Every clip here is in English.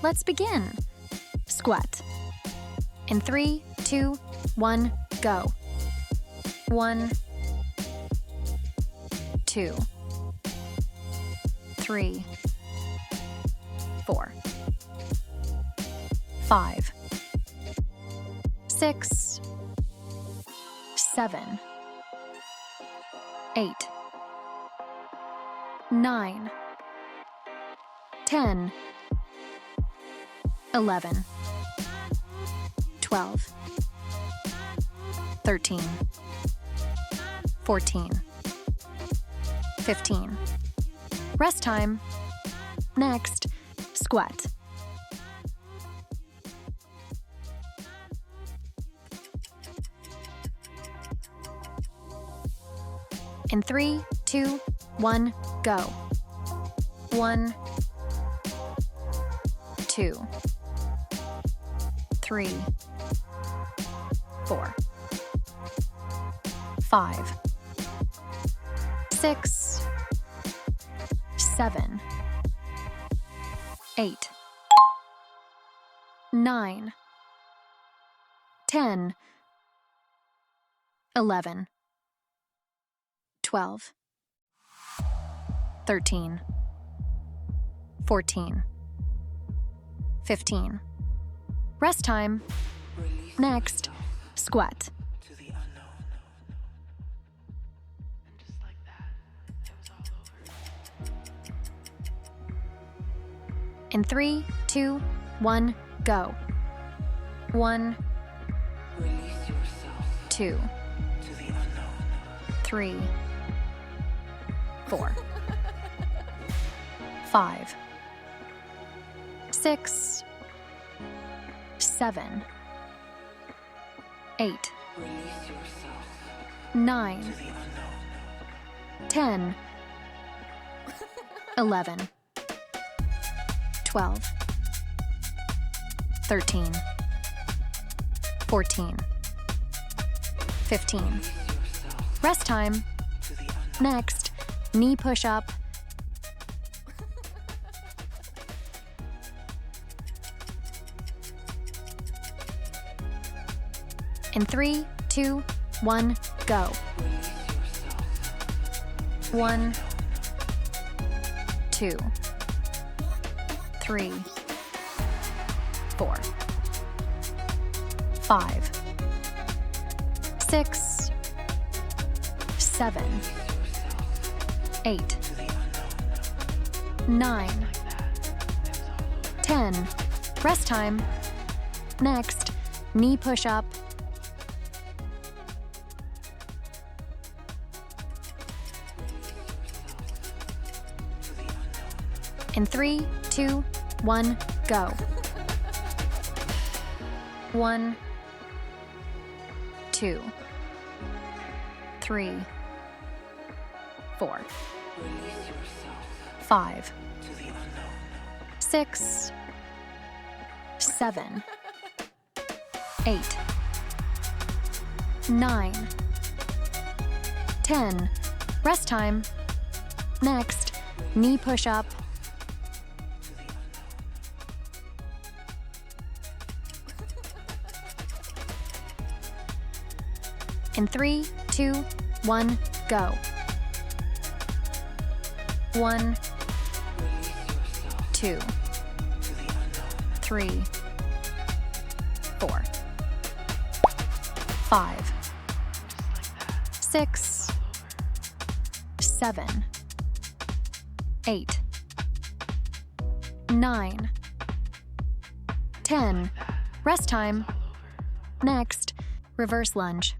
Let's begin. Squat. In 3, 2, 1, go. 1, 2, 3, 4, 5, 6, 7, 8, 9, 10, 11, 12, 13, 14, 15. Rest time. Next, squat. In 3, 2, 1, go. 1, 2, 3, 4, 5, 6, 7, 8, 9, 10, 11, 12, 13, 14, 15. Rest time. Next, squat. In 3, 2, 1, go. 1, 2, 3, 4, 5, 6, 7, 8, 9, 10, 11, 12, 13, 14, 15. Rest time. Next, knee push-up. In 3, 2, 1, go. 1, 2, 3, 4, 5, 6, 7, 8, 9, 10. Rest time. Next, knee push-up. In 3, 2, 1, go. 1, 2, 3, 4, 5, 6, 7, 8, 9, 10. Rest time. Next, knee push-up. In 3, 2, 1, go. 1, 2, 3, 4, 5, 6, 7, 8, 9, 10. Rest time. Next, reverse lunge.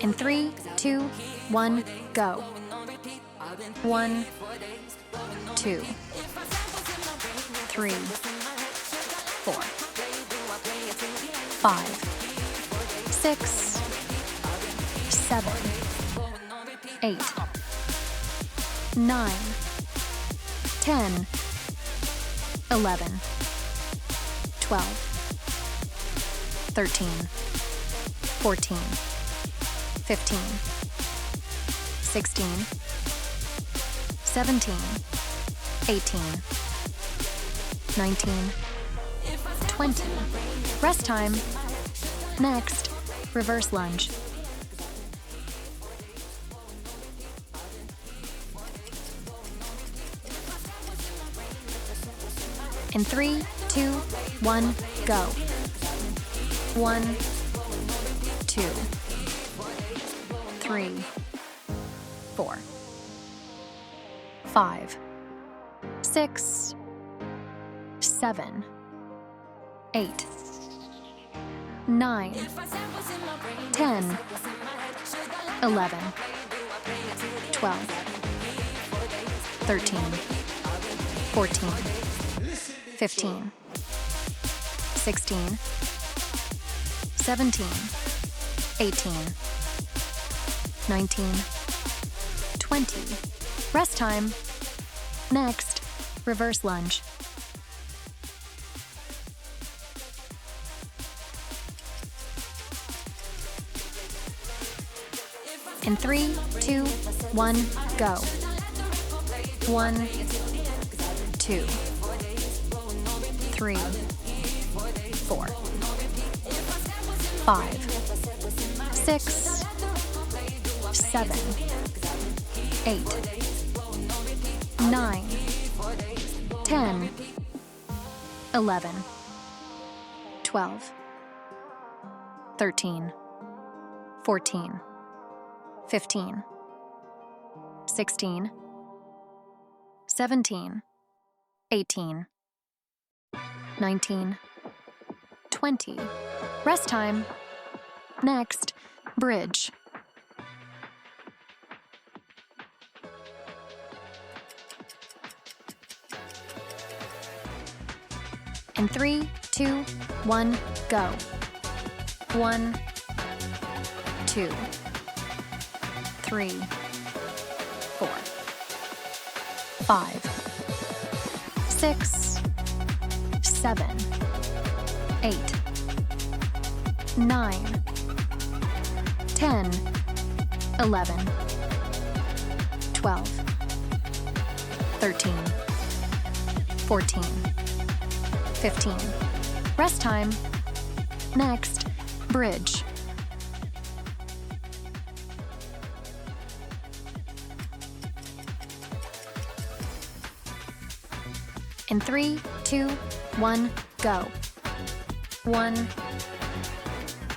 In 3, 2, 1, go. 1, 2, 3, 4, 5, 6, 7, 8, 9, 10, 11, 12, 13, 14, 15. 16, 17, 18, 19, 20. Rest time. Next, reverse lunge. In 3, 2, 1, go. 1, 2, 3, 4, 5, 6, 7, 8, 9, 10, 11, 12, 13, 14, 15, 16, 17, 18, 19, 20. Rest time. Next, reverse lunge. In 3, 2, 1, go. 1, 2, 3, 4, 5, 6, 7, 8, 9, 10, 11, 12, 13, 14, 15, 16, 17, 18, 19, 20. Rest time. Next, bridge. In 3, 2, 1, go. 1, 2, 3, 4, 5, 6, 7, 8, 9, 10, 11, 12, 13, 14, 15. Rest time. Next, bridge. In 3, 2, 1, go. 1,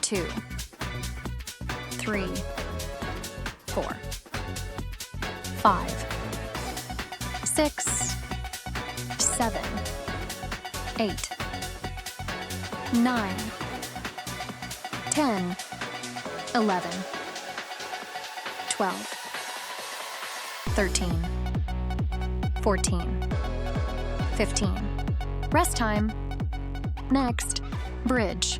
2, 3, 4, 5, 6, 7, 8, 9, 10, 11, 12, 13, 14, 15. Rest time. Next, bridge.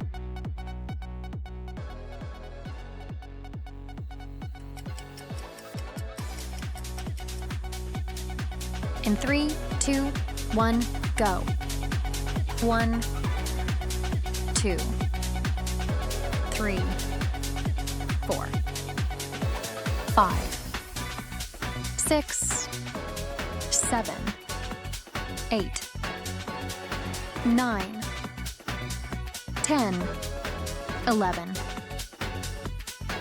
In 3, 2, 1, go. 1, 2, 3, 4, 5, 6, 7, 8, 9, 10, 11,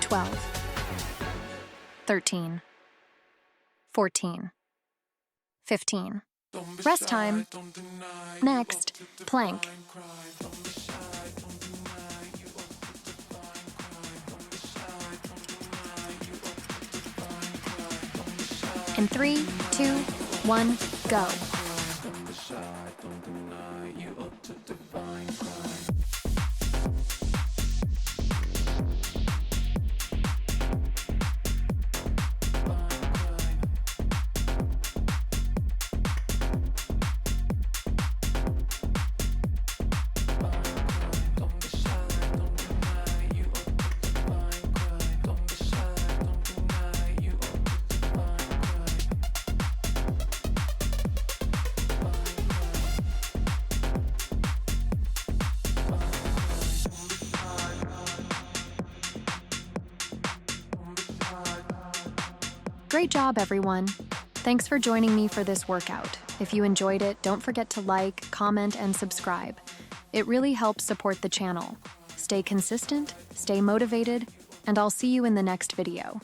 12, 13, 14, 15. Rest time. Next, plank. In 3, 2, 1, go. Great job, everyone. Thanks for joining me for this workout. If you enjoyed it, don't forget to like, comment, and subscribe. It really helps support the channel. Stay consistent, stay motivated, and I'll see you in the next video.